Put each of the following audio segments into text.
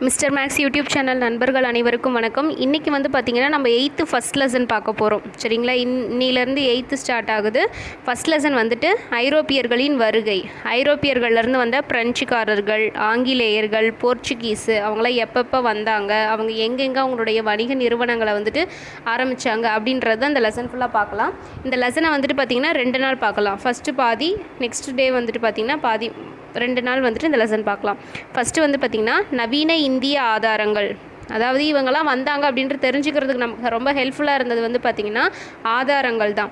Mister maths YouTube channel நண்பர்கள் அனைவருக்கும் வணக்கம். இன்றைக்கி வந்து பார்த்திங்கன்னா நம்ம 8th ஃபஸ்ட் லெசன் பார்க்க போகிறோம். சரிங்களா? இன்னிலேருந்து 8th ஸ்டார்ட் ஆகுது. ஃபஸ்ட் லெசன் வந்துட்டு ஐரோப்பியர்களின் வருகை. ஐரோப்பியர்கள்லேருந்து வந்த பிரெஞ்சுக்காரர்கள், ஆங்கிலேயர்கள், போர்ச்சுகீஸு அவங்களாம் எப்பப்போ வந்தாங்க, அவங்க எங்கெங்கே அவங்களுடைய வணிக நிறுவனங்களை வந்துட்டு ஆரம்பித்தாங்க அப்படின்றத அந்த லெசன் ஃபுல்லாக பார்க்கலாம். இந்த லெசனை வந்துட்டு பார்த்திங்கன்னா 2 நாள் பார்க்கலாம். ஃபஸ்ட்டு பாதி, நெக்ஸ்ட் டே வந்துட்டு பார்த்திங்கன்னா பாதி, 2 நாள் வந்துட்டு இந்த லெசன் பார்க்கலாம். ஃபஸ்ட்டு வந்து பார்த்திங்கன்னா நவீன இந்திய ஆதாரங்கள். அதாவது இவங்கெல்லாம் வந்தாங்க அப்படின்ட்டு தெரிஞ்சுக்கிறதுக்கு நமக்கு ரொம்ப ஹெல்ப்ஃபுல்லாக இருந்தது வந்து பார்த்திங்கன்னா ஆதாரங்கள் தான்.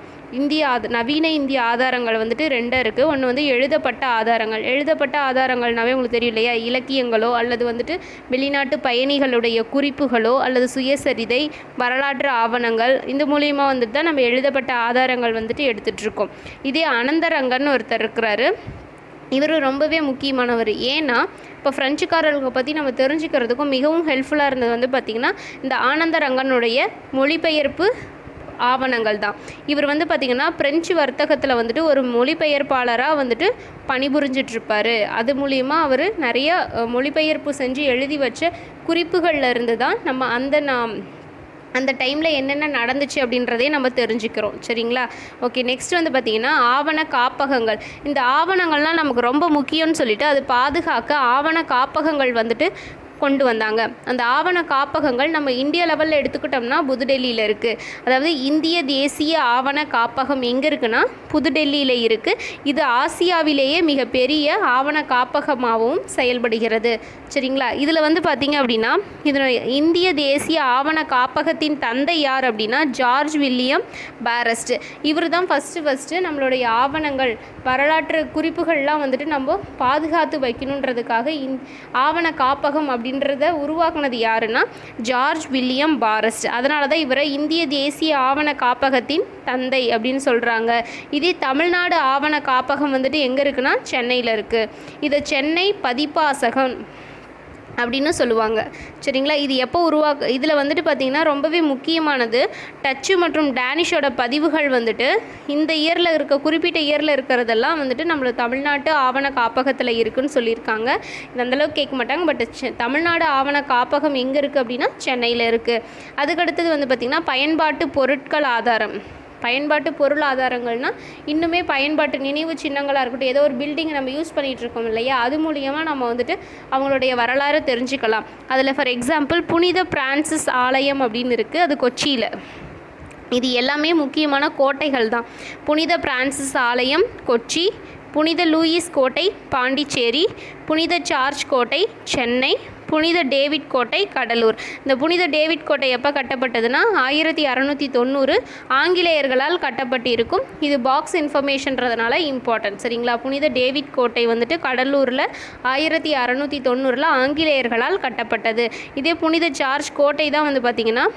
நவீன இந்திய ஆதாரங்கள் வந்துட்டு 2 இருக்குது. ஒன்று வந்து எழுதப்பட்ட ஆதாரங்கள். எழுதப்பட்ட ஆதாரங்கள்னாவே உங்களுக்கு தெரியும் இல்லையா? இலக்கியங்களோ அல்லது வந்துட்டு வெளிநாட்டு பயணிகளுடைய குறிப்புகளோ அல்லது சுயசரிதை, வரலாற்று ஆவணங்கள், இந்த மூலியமாக வந்துட்டு தான் நம்ம எழுதப்பட்ட ஆதாரங்கள் வந்துட்டு எடுத்துகிட்ருக்கோம். இதே அனந்தரங்கன்னு ஒருத்தர் இருக்கிறாரு. இவர் ரொம்பவே முக்கியமானவர். ஏன்னா இப்போ ஃப்ரெஞ்சுக்காரர்களை பற்றி நம்ம தெரிஞ்சுக்கிறதுக்கும் மிகவும் ஹெல்ப்ஃபுல்லாக இருந்தது வந்து பார்த்திங்கன்னா இந்த ஆனந்தரங்கனுடைய மொழிபெயர்ப்பு ஆவணங்கள் தான். இவர் வந்து பார்த்திங்கன்னா பிரெஞ்சு வர்த்தகத்தில் வந்துட்டு ஒரு மொழிபெயர்ப்பாளராக வந்துட்டு பணிபுரிஞ்சிட்ருப்பார். அது மூலிமா அவர் நிறைய மொழிபெயர்ப்பு செஞ்சு எழுதி வச்ச குறிப்புகளில் இருந்து தான் நம்ம அந்த டைமில் என்னென்ன நடந்துச்சு அப்படின்றதே நம்ம தெரிஞ்சுக்கிறோம். சரிங்களா? ஓகே, நெக்ஸ்ட் வந்து பார்த்திங்கன்னா ஆவண காப்பகங்கள். இந்த ஆவணங்கள்லாம் நமக்கு ரொம்ப முக்கியம்னு சொல்லிட்டு அது பாதுகாக்க ஆவண காப்பகங்கள் வந்துட்டு கொண்டு வந்தாங்க. அந்த ஆவண காப்பகங்கள் நம்ம இந்தியா லெவலில் எடுத்துக்கிட்டோம்னா புதுடெல்லியில் இருக்குது. அதாவது இந்திய தேசிய ஆவண காப்பகம் எங்கே இருக்குன்னா புதுடெல்லியில் இருக்குது. இது ஆசியாவிலேயே மிகப்பெரிய ஆவண காப்பகமாகவும் செயல்படுகிறது. சரிங்களா? இதில் வந்து பார்த்திங்க அப்படின்னா இதில் இந்திய தேசிய ஆவண காப்பகத்தின் தந்தை யார் அப்படின்னா ஜார்ஜ் வில்லியம் பாரஸ்ட். இவர் தான் ஃபஸ்ட்டு நம்மளுடைய ஆவணங்கள், வரலாற்று குறிப்புகள்லாம் வந்துட்டு நம்ம பாதுகாத்து வைக்கணுன்றதுக்காக ஆவண காப்பகம் அப்படின்றத உருவாக்குனது யாருன்னா ஜார்ஜ் வில்லியம் பாரஸ்ட். அதனால தான் இவரை இந்திய தேசிய ஆவண காப்பகத்தின் தந்தை அப்படின்னு சொல்கிறாங்க. இதே தமிழ்நாடு ஆவண காப்பகம் வந்துட்டு எங்கே இருக்குன்னா சென்னையில் இருக்குது. இதை சென்னை பதிப்பாசகம் அப்படின்னு சொல்லுவாங்க. சரிங்களா? இது எப்போ இதில் வந்துட்டு பார்த்திங்கன்னா ரொம்பவே முக்கியமானது டச்சு மற்றும் டேனிஷோட பதிவுகள் வந்துட்டு இந்த இயரில் குறிப்பிட்ட இயரில் இருக்கிறதெல்லாம் வந்துட்டு நம்மளோட தமிழ்நாட்டு ஆவண காப்பகத்தில் இருக்குதுன்னு சொல்லியிருக்காங்க. இது அந்தளவுக்கு கேட்க மாட்டாங்க. பட் தமிழ்நாடு ஆவண காப்பகம் எங்கே இருக்குது அப்படின்னா சென்னையில் இருக்குது. அதுக்கடுத்தது வந்து பார்த்திங்கன்னா பயன்பாட்டு பொருட்கள் ஆதாரம். பயன்பாட்டு பொருள் ஆதாரங்கள்னால் இன்னுமே பயன்பாட்டு நினைவு சின்னங்களாக இருக்கட்டும், ஏதோ ஒரு பில்டிங்கை நம்ம யூஸ் பண்ணிகிட்ருக்கோம் இல்லையா, அது மூலியமாக நம்ம வந்துட்டு அவங்களுடைய வரலாறு தெரிஞ்சுக்கலாம். அதில் ஃபார் எக்ஸாம்பிள் புனித பிரான்சிஸ் ஆலயம் அப்படின்னு இருக்குது, அது கொச்சியில். இது எல்லாமே முக்கியமான கோட்டைகள் தான். புனித பிரான்சிஸ் ஆலயம் கொச்சி, புனித லூயிஸ் கோட்டை பாண்டிச்சேரி, புனித ஜார்ஜ் கோட்டை சென்னை, புனித டேவிட் கோட்டை கடலூர். இந்த புனித டேவிட் கோட்டை எப்போ கட்டப்பட்டதுன்னா 1690 ஆங்கிலேயர்களால் கட்டப்பட்டு இருக்கும். இது பாக்ஸ் இன்ஃபர்மேஷன்றதுனால இம்பார்ட்டன்ட். சரிங்களா? புனித டேவிட் கோட்டை வந்துட்டு கடலூரில் 1690 ஆங்கிலேயர்களால் கட்டப்பட்டது. இதே புனித ஜார்ஜ் கோட்டை தான் வந்து பார்த்திங்கன்னா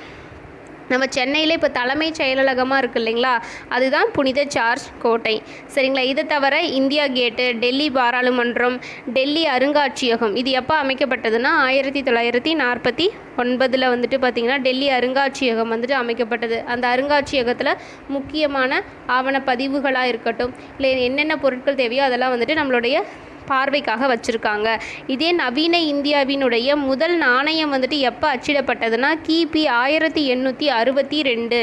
நம்ம சென்னையில் இப்போ தலைமைச் செயலகமாக இருக்குது இல்லைங்களா, அதுதான் புனித ஜார்ஜ் கோட்டை. சரிங்களா? இதை தவிர இந்தியா கேட்டு, டெல்லி பாராளுமன்றம், டெல்லி அருங்காட்சியகம் இது எப்போ அமைக்கப்பட்டதுன்னா 1949 வந்துட்டு பார்த்திங்கன்னா டெல்லி அருங்காட்சியகம் வந்துட்டு அமைக்கப்பட்டது. அந்த அருங்காட்சியகத்தில் முக்கியமான ஆவண பதிவுகளாக இருக்கட்டும், இல்லை என்னென்ன பொருட்கள் தேவையோ அதெல்லாம் வந்துட்டு நம்மளுடைய பார்வைக்காக வச்சுருக்காங்க. இதே நவீன இந்தியாவினுடைய முதல் நாணயம் வந்துட்டு எப்போ அச்சிடப்பட்டதுன்னா கிபி 1862.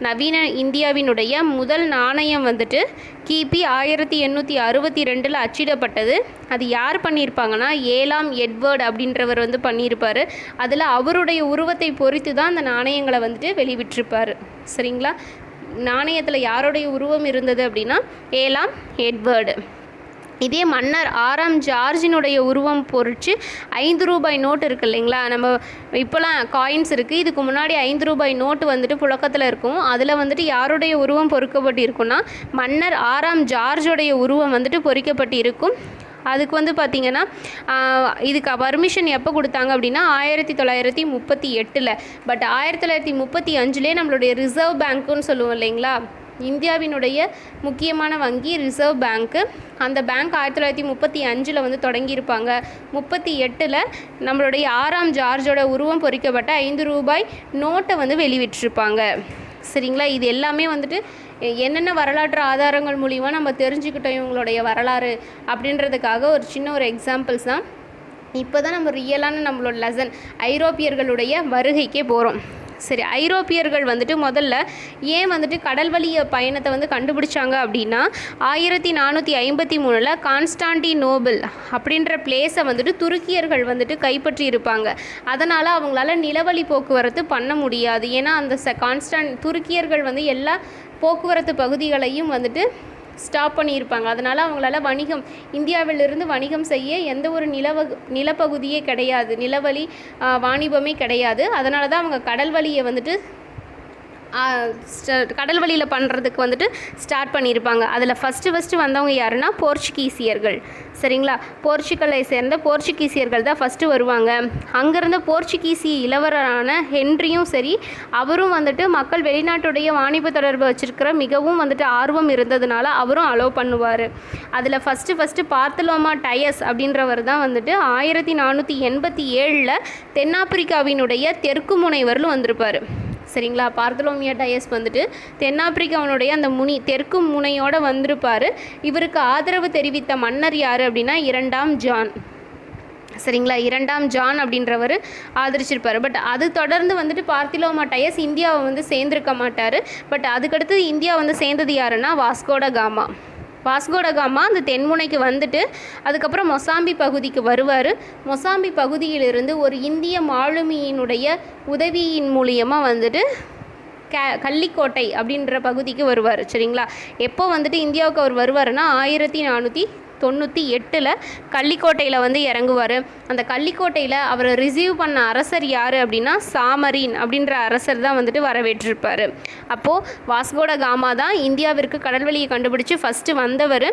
நவீன இந்தியாவினுடைய முதல் நாணயம் வந்துட்டு கிபி 1862 அச்சிடப்பட்டது. அது யார் பண்ணியிருப்பாங்கன்னா 7ஆம் எட்வர்ட் அப்படின்றவர் வந்து பண்ணியிருப்பார். அதில் அவருடைய உருவத்தை பொறுத்து தான் அந்த நாணயங்களை வந்துட்டு வெளிவிட்டிருப்பார். சரிங்களா? நாணயத்தில் யாருடைய உருவம் இருந்தது அப்படின்னா 7ஆம் எட்வர்டு. இதே மன்னர் 6ஆம் ஜார்ஜினுடைய உருவம் பொறிச்சு 5 ரூபாய் நோட்டு இருக்குது இல்லைங்களா, நம்ம இப்போலாம் காயின்ஸ் இருக்குது, இதுக்கு முன்னாடி 5 ரூபாய் நோட்டு வந்துட்டு புழக்கத்தில் இருக்கும். அதில் வந்துட்டு யாருடைய உருவம் பொறிக்கப்பட்டு இருக்குன்னா மன்னர் 6ஆம் ஜார்ஜோடைய உருவம் வந்துட்டு பொறிக்கப்பட்டு இருக்கும். அதுக்கு வந்து பார்த்திங்கன்னா இதுக்கு பர்மிஷன் எப்போ கொடுத்தாங்க அப்படின்னா 1938. பட் 1935 நம்மளுடைய ரிசர்வ் பேங்க்குன்னு சொல்லுவோம் இல்லைங்களா, இந்தியாவினுடைய முக்கியமான வங்கி ரிசர்வ் பேங்க்கு. அந்த பேங்க் 1935 வந்து தொடங்கியிருப்பாங்க. 38 நம்மளுடைய 6ஆம் ஜார்ஜோட உருவம் பொறிக்கப்பட்ட 5 ரூபாய் நோட்டை வந்து வெளிவிட்டிருப்பாங்க. சரிங்களா? இது எல்லாமே வந்துட்டு என்னென்ன வரலாற்று ஆதாரங்கள் மூலிமா நம்ம தெரிஞ்சுக்கிட்டோம் இவங்களுடைய வரலாறு அப்படின்றதுக்காக ஒரு சின்ன ஒரு எக்ஸாம்பிள்ஸ் தான். இப்போ தான் நம்ம ரியலான நம்மளோட லெசன் ஐரோப்பியர்களுடைய வருகைக்கே போகிறோம். சரி, ஐரோப்பியர்கள் வந்துட்டு முதல்ல ஏன் வந்துட்டு கடல் வழிய பயணத்தை வந்து கண்டுபிடிச்சாங்க அப்படின்னா 1453 கான்ஸ்டான்டினோபிள் அப்படின்ற பிளேஸை வந்துட்டு துருக்கியர்கள் வந்துட்டு கைப்பற்றி இருப்பாங்க. அதனால் அவங்களால நிலவழி போக்குவரத்து பண்ண முடியாது. ஏன்னா அந்த துருக்கியர்கள் வந்து எல்லா போக்குவரத்து பகுதிகளையும் வந்துட்டு ஸ்டாப் பண்ணியிருப்பாங்க. அதனால் அவங்களால இந்தியாவிலிருந்து வணிகம் செய்ய எந்த ஒரு நிலப்பகுதியே கிடையாது, நிலவழி வாணிபமே கிடையாது. அதனால தான் அவங்க கடல் வழியை வந்துட்டு கடல் வழியில் பண்ணுறதுக்கு வந்துட்டு ஸ்டார்ட் பண்ணியிருப்பாங்க. அதில் ஃபஸ்ட்டு வந்தவங்க யாருன்னா போர்ச்சுகீசியர்கள். சரிங்களா, போர்ச்சுகலை சேர்ந்த போர்ச்சுகீசியர்கள் தான் ஃபஸ்ட்டு வருவாங்க. அங்கேருந்த போர்ச்சுகீசிய இளவரரான ஹென்ரியும் சரி, அவரும் வந்துட்டு மக்கள் வெளிநாட்டுடைய வாணிப தொடர்பு வச்சுருக்கிற மிகவும் வந்துட்டு ஆர்வம் இருந்ததுனால அவரும் அலோவ் பண்ணுவார். அதில் ஃபஸ்ட்டு பார்த்தலோமா டயஸ் அப்படின்றவர் தான் வந்துட்டு 1487 தென்னாப்பிரிக்காவினுடைய தெற்கு முனைவரில் வந்திருப்பார். சரிங்களா, பார்த்தலோமியா டயஸ் வந்துட்டு தென்னாப்பிரிக்காவினுடைய அந்த தெற்கு முனையோடு வந்திருப்பார். இவருக்கு ஆதரவு தெரிவித்த மன்னர் யார் அப்படின்னா 2ஆம் ஜான். சரிங்களா, 2ஆம் ஜான் அப்படின்றவர் ஆதரிச்சிருப்பார். பட் அது தொடர்ந்து வந்துட்டு பார்த்தலோமா டயஸ் இந்தியாவை வந்து சேர்ந்திருக்க மாட்டார். பட் அதுக்கடுத்து இந்தியா வந்து சேர்ந்தது யாருன்னா வாஸ்கோட காமா அந்த தென்முனைக்கு வந்துட்டு அதுக்கப்புறம் மொசாம்பி பகுதிக்கு வருவார். மொசாம்பி பகுதியிலிருந்து ஒரு இந்திய மாலுமியினுடைய உதவியின் மூலியமாக வந்துட்டு கள்ளிக்கோட்டை அப்படின்ற பகுதிக்கு வருவார். சரிங்களா, எப்போ வந்துட்டு இந்தியாவுக்கு அவர் வருவாருன்னா 1498 கள்ளிக்கோட்டையில் வந்து இறங்குவார். அந்த கள்ளிக்கோட்டையில் அவரை ரிசீவ் பண்ண அரசர் யார் அப்படின்னா சாமரின் அப்படின்ற அரசர் தான் வந்துட்டு வரவேற்றிருப்பார். அப்போது வாஸ்கோட காமா தான் இந்தியாவிற்கு கடல்வழியை கண்டுபிடிச்சி ஃபஸ்ட்டு வந்தவர்.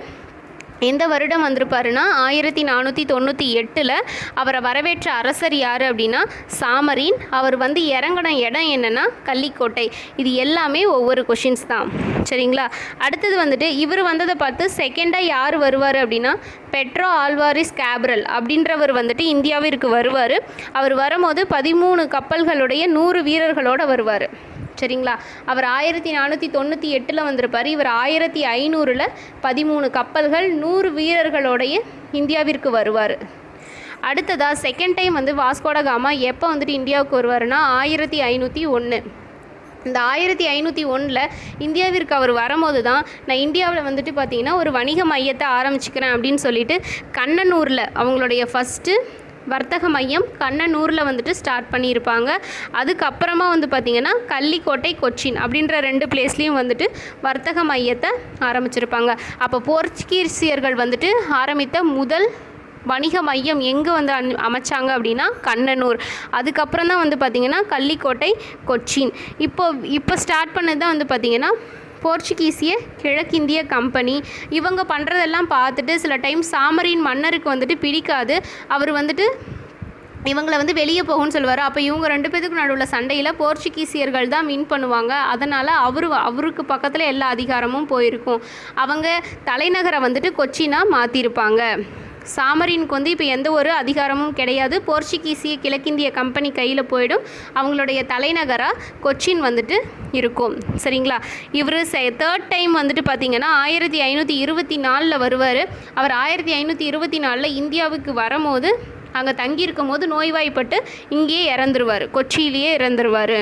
எந்த வருடம் வந்திருப்பாருன்னா 1498 அவரை வரவேற்ற அரசர் யார் அப்படின்னா சாமரின். அவர் வந்து இறங்கின இடம் என்னென்னா கள்ளிக்கோட்டை. இது எல்லாமே ஒவ்வொரு கொஷின்ஸ் தான். சரிங்களா, அடுத்தது வந்துட்டு இவர் வந்ததை பார்த்து செகண்டாக யார் வருவார் அப்படின்னா பெட்ரோ ஆல்வாரிஸ் கேப்ரல் அப்படின்றவர் வந்துட்டு இந்தியாவிற்கு வருவார். அவர் வரும்போது 13 கப்பல்களுடைய 100 வீரர்களோடு வருவார். சரிங்களா, அவர் 1498 வந்திருப்பார். இவர் 1500 13 கப்பல்கள் 100 வீரர்களோடைய இந்தியாவிற்கு வருவார். அடுத்ததாக செகண்ட் டைம் வந்து வாஸ்கோட காமா எப்போ வந்துட்டு இந்தியாவுக்கு வருவார்னா 1501. இந்த 1501 இந்தியாவிற்கு அவர் வரும்போது தான் நான் இந்தியாவில் வந்துட்டு பார்த்திங்கன்னா ஒரு வணிக மையத்தை ஆரம்பிச்சுக்கிறேன் அப்படின்னு சொல்லிட்டு கண்ணனூரில் அவங்களுடைய ஃபஸ்ட்டு வர்த்தக மையம் கண்ணனூரில் வந்துட்டு ஸ்டார்ட் பண்ணியிருப்பாங்க. அதுக்கப்புறமா வந்து பார்த்திங்கன்னா கள்ளிக்கோட்டை, கொச்சின் அப்படின்ற 2 பிளேஸ்லேயும் வந்துட்டு வர்த்தக மையத்தை ஆரம்பிச்சிருப்பாங்க. அப்போ போர்ச்சுகீசியர்கள் வந்துட்டு ஆரம்பித்த முதல் வணிக மையம் எங்கே வந்து அமைச்சாங்க அப்படின்னா கண்ணனூர். அதுக்கப்புறம் தான் வந்து பார்த்திங்கன்னா கள்ளிக்கோட்டை, கொச்சின். இப்போ ஸ்டார்ட் பண்ணது தான் வந்து பார்த்திங்கன்னா போர்ச்சுகீசிய கிழக்கிந்திய கம்பெனி. இவங்க பண்ணுறதெல்லாம் பார்த்துட்டு சில டைம் சாமரின் மன்னருக்கு வந்துட்டு பிடிக்காது. அவர் வந்துட்டு இவங்களை வந்து வெளியே போகும்னு சொல்லுவார். அப்போ இவங்க 2 பேருக்கு நடுவில் சண்டையில் போர்ச்சுகீசியர்கள் தான் வின் பண்ணுவாங்க. அதனால் அவருக்கு பக்கத்தில் எல்லா அதிகாரமும் போயிருக்கும். அவங்க தலைநகரை வந்துட்டு கொச்சினாக மாற்றிருப்பாங்க. சாமரினுக்கு வந்து இப்போ எந்த ஒரு அதிகாரமும் கிடையாது. போர்ச்சுகீசிய கிழக்கிந்திய கம்பெனி கையில் போயிடும். அவங்களுடைய தலைநகராக கொச்சின் வந்துட்டு இருக்கும். சரிங்களா, இவர் தேர்ட் டைம் வந்துட்டு பார்த்திங்கன்னா 1524 வருவார். அவர் 1524 இந்தியாவுக்கு வரும்போது அங்கே தங்கியிருக்கும் போது நோய்வாய்ப்பட்டு இங்கேயே இறந்துருவார், கொச்சியிலேயே இறந்துருவார்.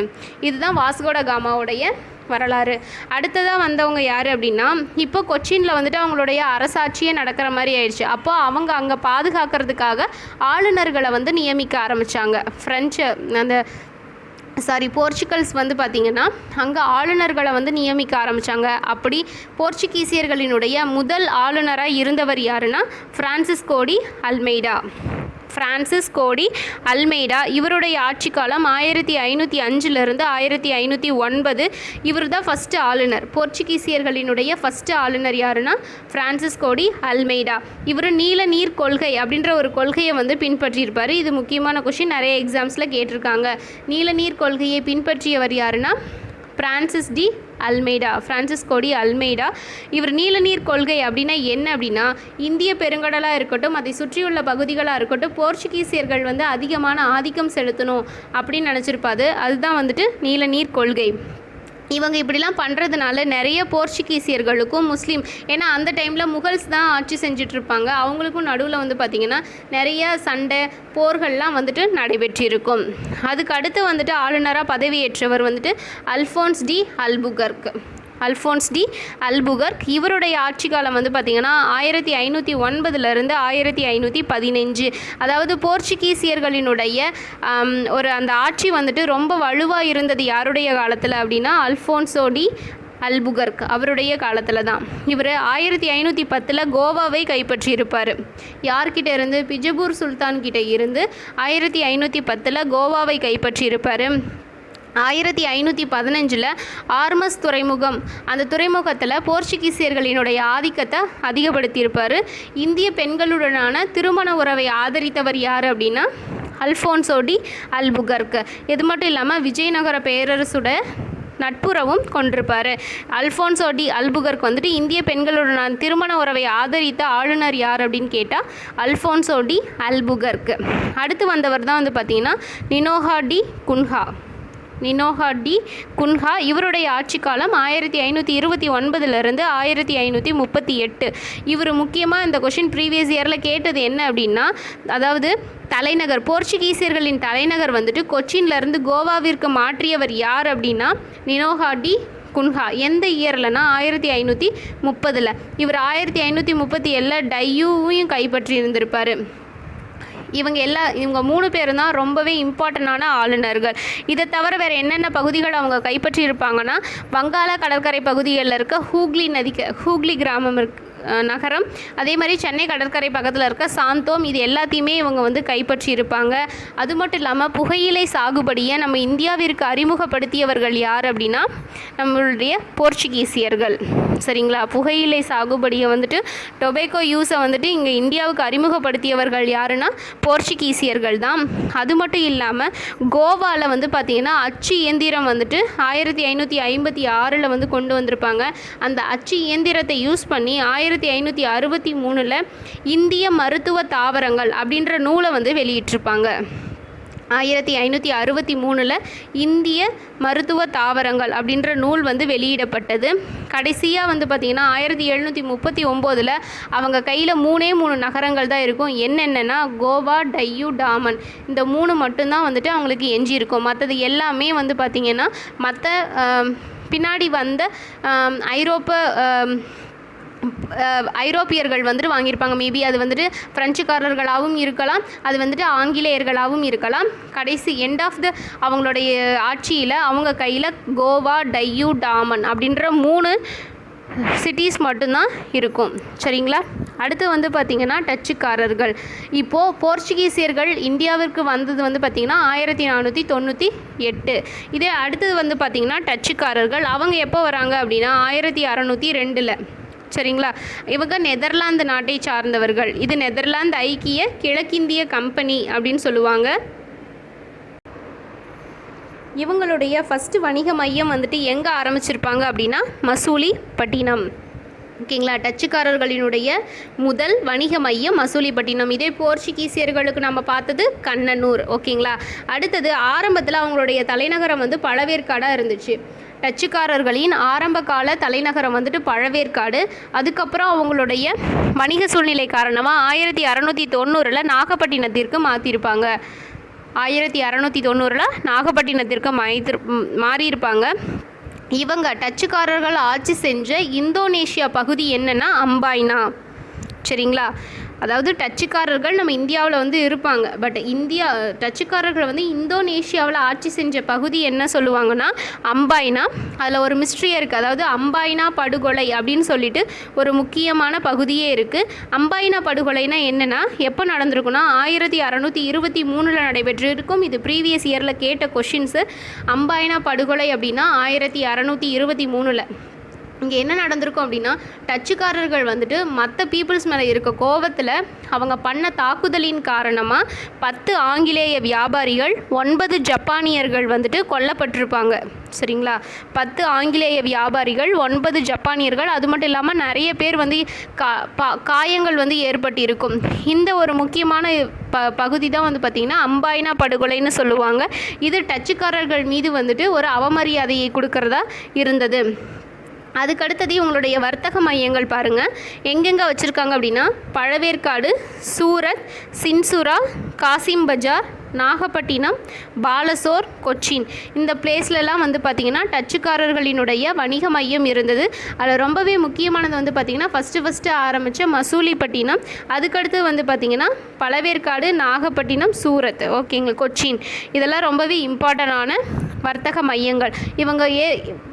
இதுதான் வாஸ்கோட காமாவுடைய வரலாறு. அடுத்ததாக வந்தவங்க யார் அப்படின்னா இப்போ கொச்சினில் வந்துட்டு அவங்களுடைய அரசாட்சியே நடக்கிற மாதிரி ஆயிடுச்சு. அப்போ அவங்க அங்கே பாதுகாக்கிறதுக்காக ஆளுநர்களை வந்து நியமிக்க ஆரம்பித்தாங்க. போர்ச்சுகல்ஸ் வந்து பார்த்திங்கன்னா அங்கே ஆளுநர்களை வந்து நியமிக்க ஆரம்பித்தாங்க. அப்படி போர்ச்சுகீசியர்களினுடைய முதல் ஆளுநராக இருந்தவர் யாருன்னா ஃப்ரான்சிஸ்கோ டி அல்மெய்டா. இவருடைய ஆட்சி காலம் 1505 1509. இவர் தான் ஃபஸ்ட்டு ஆளுநர். போர்ச்சுகீசியர்களினுடைய ஃபஸ்ட்டு ஆளுநர் யாருன்னா ஃப்ரான்சிஸ்கோ டி அல்மெய்டா. இவர் நீல நீர் கொள்கை அப்படின்ற ஒரு கொள்கையை வந்து பின்பற்றியிருப்பார். இது முக்கியமான கொஷின், நிறைய எக்ஸாம்ஸில் கேட்டிருக்காங்க. நீல நீர் கொள்கையை பின்பற்றியவர் யாருன்னா ஃப்ரான்சிஸ்கோ டி அல்மெய்டா. இவர் நீலநீர் கொள்கை அப்படின்னா என்ன அப்படின்னா இந்திய பெருங்கடலாக இருக்கட்டும், அதை சுற்றியுள்ள பகுதிகளாக இருக்கட்டும், போர்ச்சுகீசியர்கள் வந்து அதிகமான ஆதிக்கம் செலுத்தணும் அப்படின்னு நினச்சிருப்பாரு. அதுதான் வந்துட்டு நீலநீர் கொள்கை. இவங்க இப்படிலாம் பண்ணுறதுனால நிறைய போர்ச்சுகீசியர்களுக்கும் முஸ்லீம், ஏன்னா அந்த டைமில் முகல்ஸ் தான் ஆட்சி செஞ்சிட்ருப்பாங்க, அவங்களுக்கும் நடுவில் வந்து பார்த்திங்கன்னா நிறைய சண்டை போர்கள்லாம் வந்துட்டு நடைபெற்றிருக்கும். அதுக்கு அடுத்து வந்துட்டு ஆளுநராக பதவியேற்றவர் வந்துட்டு அல்ஃபோன்ஸ் டி அல்புகர்க். இவருடைய ஆட்சி காலம் வந்து பார்த்திங்கன்னா 1509 1515. அதாவது போர்ச்சுகீசியர்களினுடைய ஒரு அந்த ஆட்சி வந்துட்டு ரொம்ப வலுவாக இருந்தது யாருடைய காலத்தில் அப்படின்னா அல்ஃபோன்சோ டி அல்புகர்க் அவருடைய காலத்தில் தான். இவர் 1510 கோவாவை கைப்பற்றியிருப்பார். யார்கிட்ட இருந்து? பிஜப்பூர் சுல்தான் கிட்ட இருந்து 1510 கோவாவை கைப்பற்றியிருப்பார். 1515 ஆர்மஸ் துறைமுகம், அந்த துறைமுகத்தில் போர்ச்சுகீசியர்களினுடைய ஆதிக்கத்தை அதிகப்படுத்தியிருப்பார். இந்திய பெண்களுடனான திருமண உறவை ஆதரித்தவர் யார் அப்படின்னா அல்ஃபோன்சோ டி அல்புகர்க். இது மட்டும் இல்லாமல் விஜயநகர பேரரசுட நட்புறவும் கொண்டிருப்பார். அல்ஃபோன்சோ டி அல்புகர்க் வந்துட்டு இந்திய பெண்களுடனான திருமண உறவை ஆதரித்த ஆளுநர் யார் அப்படின்னு கேட்டால் அல்ஃபோன்சோ டி அல்புகர்க். அடுத்து வந்தவர் தான் வந்து பார்த்திங்கன்னா நினோஹா டி குன்ஹா. இவருடைய ஆட்சி காலம் 1529 1538. இவர் முக்கியமாக இந்த கொஷின் ப்ரீவியஸ் இயரில் கேட்டது என்ன அப்படின்னா, அதாவது தலைநகர், போர்ச்சுகீசியர்களின் தலைநகர் வந்துட்டு கொச்சின்லேருந்து கோவாவிற்கு மாற்றியவர் யார் அப்படின்னா நினோஹா டி குன்ஹா. எந்த இயர்லனா 1530. இவர் 1537 டையூவையும் கைப்பற்றி இருந்திருப்பார். இவங்க 3 பேரும் தான் ரொம்பவே இம்பார்ட்டண்டான ஆளுநர்கள். இதை தவிர வேறு என்னென்ன பகுதிகள் அவங்க கைப்பற்றி இருப்பாங்கன்னா, வங்காள கடற்கரை பகுதிகளில் இருக்க ஹூக்ளி கிராமம் நகரம், அதே மாதிரி சென்னை கடற்கரை பக்கத்தில் இருக்க சாந்தோம், இது எல்லாத்தையுமே இவங்க வந்து கைப்பற்றி இருப்பாங்க. அது மட்டும் இல்லாமல் புகையிலை சாகுபடியை நம்ம இந்தியாவிற்கு அறிமுகப்படுத்தியவர்கள் யார் அப்படின்னா நம்மளுடைய போர்ச்சுகீசியர்கள். சரிங்களா? புகையிலை சாகுபடியை வந்துட்டு டொபேக்கோ யூஸை வந்துட்டு இங்கே இந்தியாவுக்கு அறிமுகப்படுத்தியவர்கள் யாருன்னா போர்ச்சுகீசியர்கள் தான். அது மட்டும் இல்லாமல் கோவாவில் வந்து பார்த்திங்கன்னா அச்சு இயந்திரம் வந்துட்டு 1556 வந்து கொண்டு வந்திருப்பாங்க. அந்த அச்சு இயந்திரத்தை யூஸ் பண்ணி 1563 இந்திய மருத்துவ தாவரங்கள் அப்படின்ற நூலை வந்து வெளியிட்டிருப்பாங்க. 1563 இந்திய மருத்துவ தாவரங்கள் அப்படின்ற நூல் வந்து வெளியிடப்பட்டது. கடைசியாக வந்து பார்த்திங்கன்னா 1739 அவங்க கையில் 3 நகரங்கள் தான் இருக்கும். என்னென்னா கோவா, டையூ, டாமன், இந்த 3 மட்டும்தான் வந்துட்டு அவங்களுக்கு எஞ்சி இருக்கும். மற்றது எல்லாமே வந்து பார்த்திங்கன்னா மற்ற பின்னாடி வந்த ஐரோப்பியர்கள் வந்துட்டு வாங்கியிருப்பாங்க. மேபி அது வந்துட்டு பிரெஞ்சுக்காரர்களாகவும் இருக்கலாம், அது வந்துட்டு ஆங்கிலேயர்களாகவும் இருக்கலாம். கடைசி எண்ட் ஆஃப் அவங்களுடைய ஆட்சியில் அவங்க கையில் கோவா, டையூ, டாமன் அப்படின்ற 3 சிட்டிஸ் மட்டும்தான் இருக்கும். சரிங்களா? அடுத்து வந்து பார்த்திங்கன்னா டச்சுக்காரர்கள். இப்போது போர்ச்சுகீசியர்கள் இந்தியாவிற்கு வந்தது வந்து பார்த்திங்கன்னா 1498. இதே அடுத்தது வந்து பார்த்திங்கன்னா டச்சுக்காரர்கள் அவங்க எப்போ வராங்க அப்படின்னா 1602. சரிங்களா? இவங்க நெதர்லாந்து நாட்டை சார்ந்தவர்கள். இது நெதர்லாந்து ஐக்கிய கிழக்கிந்திய கம்பெனி அப்படின்னு சொல்லுவாங்க. இவங்களுடைய ஃபஸ்ட்டு வணிக மையம் வந்துட்டு எங்கே ஆரம்பிச்சிருப்பாங்க அப்படின்னா மசூலிப்பட்டினம். ஓகேங்களா? டச்சுக்காரர்களினுடைய முதல் வணிக மையம் மசூலிப்பட்டினம். இதே போர்ச்சுகீசியர்களுக்கு நம்ம பார்த்தது கண்ணனூர். ஓகேங்களா? அடுத்தது ஆரம்பத்தில் அவங்களுடைய தலைநகரம் வந்து பழவேற்காடாக இருந்துச்சு. டச்சுக்காரர்களின் ஆரம்ப கால தலைநகரம் வந்துட்டு பழவேற்காடு. அதுக்கப்புறம் அவங்களுடைய வணிக சூழ்நிலை காரணமாக 1690 நாகப்பட்டினத்திற்கு மாற்றிருப்பாங்க. 1690 நாகப்பட்டினத்திற்கு மாறியிருப்பாங்க. இவங்க டச்சுக்காரர்கள் ஆட்சி செஞ்ச இந்தோனேஷியா பகுதி என்னென்னா அம்பாய்னா. சரிங்களா? அதாவது டச்சுக்காரர்கள் நம்ம இந்தியாவில் வந்து இருப்பாங்க, பட் டச்சுக்காரர்கள் வந்து இந்தோனேஷியாவில் ஆட்சி செஞ்ச பகுதி என்ன சொல்லுவாங்கன்னா அம்பாய்னா. அதில் ஒரு மிஸ்ட்ரியே இருக்குது. அதாவது அம்பாய்னா படுகொலை அப்படின்னு சொல்லிட்டு ஒரு முக்கியமான பகுதியே இருக்குது. அம்பாய்னா படுகொலைனா என்னென்னா எப்போ நடந்திருக்குன்னா 1623 நடைபெற்றிருக்கும். இது ப்ரீவியஸ் இயரில் கேட்ட கொஷின்ஸு. அம்பாய்னா படுகொலை அப்படின்னா 1623. இங்கே என்ன நடந்திருக்கும் அப்படின்னா, டச்சுக்காரர்கள் வந்துட்டு மற்ற பீப்புள்ஸ் மேலே இருக்க கோவத்தில் அவங்க பண்ண தாக்குதலின் காரணமாக 10 ஆங்கிலேய வியாபாரிகள் 9 ஜப்பானியர்கள் வந்துட்டு கொல்லப்பட்டிருப்பாங்க. சரிங்களா? 10 ஆங்கிலேய வியாபாரிகள் 9 ஜப்பானியர்கள், அது மட்டும் இல்லாமல் நிறைய பேர் வந்து காயங்கள் வந்து ஏற்பட்டிருக்கும். இந்த ஒரு முக்கியமான பகுதி தான் வந்து பார்த்திங்கன்னா அம்பாயினா படுகொலைன்னு சொல்லுவாங்க. இது டச்சுக்காரர்கள் மீது வந்துட்டு ஒரு அவமரியாதையை கொடுக்கறதா இருந்தது. அதுக்கடுத்தது இவங்களுடைய வர்த்தக மையங்கள் பாருங்கள் எங்கெங்கே வச்சுருக்காங்க அப்படின்னா, பழவேற்காடு, சூரத், சின்சுரா, காசிம் பஜார், நாகப்பட்டினம், பாலசோர், கொச்சின், இந்த பிளேஸ்லலாம் வந்து பார்த்திங்கன்னா டச்சுக்காரர்களினுடைய வணிக மையம் இருந்தது. அதில் ரொம்பவே முக்கியமானது வந்து பார்த்திங்கன்னா ஃபஸ்ட்டு ஆரம்பித்த மசூலிப்பட்டினம், அதுக்கடுத்து வந்து பார்த்திங்கன்னா பழவேற்காடு, நாகப்பட்டினம், சூரத், ஓகேங்களா, கொச்சின், இதெல்லாம் ரொம்பவே இம்பார்ட்டண்டான வர்த்தக மையங்கள். இவங்க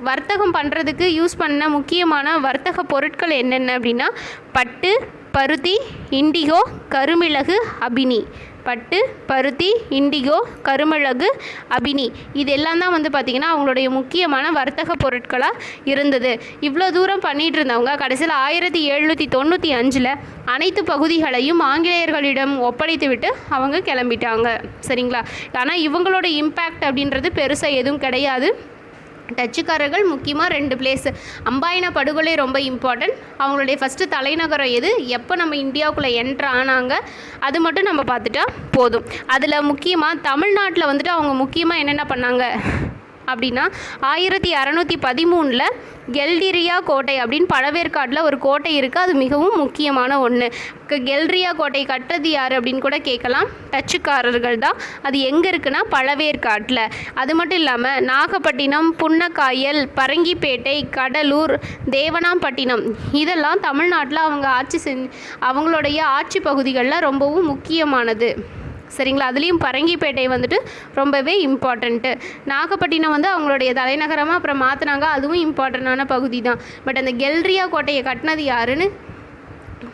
வர்த்தகம் பண்ணுறதுக்கு யூஸ் பண்ண முக்கியமான வர்த்தக பொருட்கள் என்னென்ன அப்படின்னா, பட்டு, பருத்தி, இண்டிகோ, கருமிளகு, அபினி. பட்டு, பருத்தி, இண்டிகோ, கருமிளகு, அபினி, இதெல்லாம் தான் வந்து பார்த்திங்கன்னா அவங்களுடைய முக்கியமான வர்த்தக பொருட்களாக இருந்தது. இவ்வளோ தூரம் பண்ணிகிட்டு இருந்தவங்க கடைசியில் 1795 அனைத்து பகுதிகளையும் ஆங்கிலேயர்களிடம் ஒப்படைத்து விட்டு அவங்க கிளம்பிட்டாங்க. சரிங்களா? ஆனால் இவங்களோட இம்பேக்ட் அப்படின்றது பெருசாக எதுவும் கிடையாது. டச்சுக்காரர்கள் முக்கியமாக 2 பிளேஸு, அம்பாயினா படுகொலை ரொம்ப இம்பார்ட்டன்ட். அவங்களுடைய ஃபஸ்ட்டு தலைநகரம் எது, எப்போ நம்ம இந்தியாவுக்குள்ளே என்ட்ரு ஆனாங்க, அது மட்டும் நம்ம பார்த்துட்டா போதும். அதில் முக்கியமாக தமிழ்நாட்டில் வந்துட்டு அவங்க முக்கியமாக என்னென்ன பண்ணாங்க அப்படின்னா, 1613 கெல்டிரியா கோட்டை அப்படின்னு பழவேற்காட்டில் ஒரு கோட்டை இருக்குது. அது மிகவும் முக்கியமான ஒன்று. கெல்டிரியா கோட்டை கட்டுறது யார் அப்படின்னு கூட கேட்கலாம், டச்சுக்காரர்கள் தான். அது எங்கே இருக்குன்னா பழவேற்காட்டில். அது மட்டும் இல்லாமல் நாகப்பட்டினம், புன்னக்காயல், பரங்கிப்பேட்டை, கடலூர், தேவனாம்பட்டினம், இதெல்லாம் தமிழ்நாட்டில் அவங்க அவங்களுடைய ஆட்சி பகுதிகளில் ரொம்பவும் முக்கியமானது. சரிங்களா? அதுலேயும் பரங்கிப்பேட்டை வந்துட்டு ரொம்பவே இம்பார்ட்டண்ட்டு. நாகப்பட்டினம் வந்து அவங்களுடைய தலைநகரமாக அப்புறம் மாற்றினாங்க, அதுவும் இம்பார்ட்டண்டான பகுதி தான். பட் அந்த கெல்டிரியா கோட்டையை கட்டினது யாருன்னு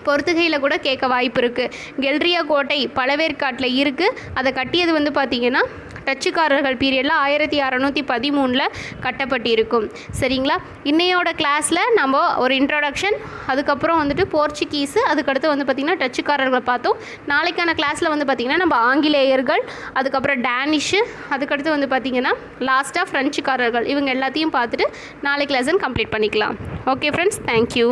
பொறுத்துகையில் கூட கேட்க வாய்ப்பு இருக்குது. கெல்டிரியா கோட்டை பழவேற்காட்டில் இருக்குது. அதை கட்டியது வந்து பார்த்திங்கன்னா டச்சுக்காரர்கள் பீரியடில் 1613 கட்டப்பட்டிருக்கும். சரிங்களா? இன்னையோட கிளாஸில் நம்ம ஒரு இன்ட்ரோடக்ஷன், அதுக்கப்புறம் வந்துட்டு போர்ச்சுகீஸு, அதுக்கடுத்து வந்து பார்த்திங்கன்னா டச்சுக்காரர்களை பார்த்தோம். நாளைக்கான கிளாஸில் வந்து பார்த்திங்கன்னா நம்ம ஆங்கிலேயர்கள், அதுக்கப்புறம் டேனிஷு, அதுக்கடுத்து வந்து பார்த்திங்கன்னா லாஸ்ட்டாக ஃப்ரெஞ்சுக்காரர்கள், இவங்க எல்லாத்தையும் பார்த்துட்டு நாளைக்கு லெசன் கம்ப்ளீட் பண்ணிக்கலாம். Okay friends, thank you.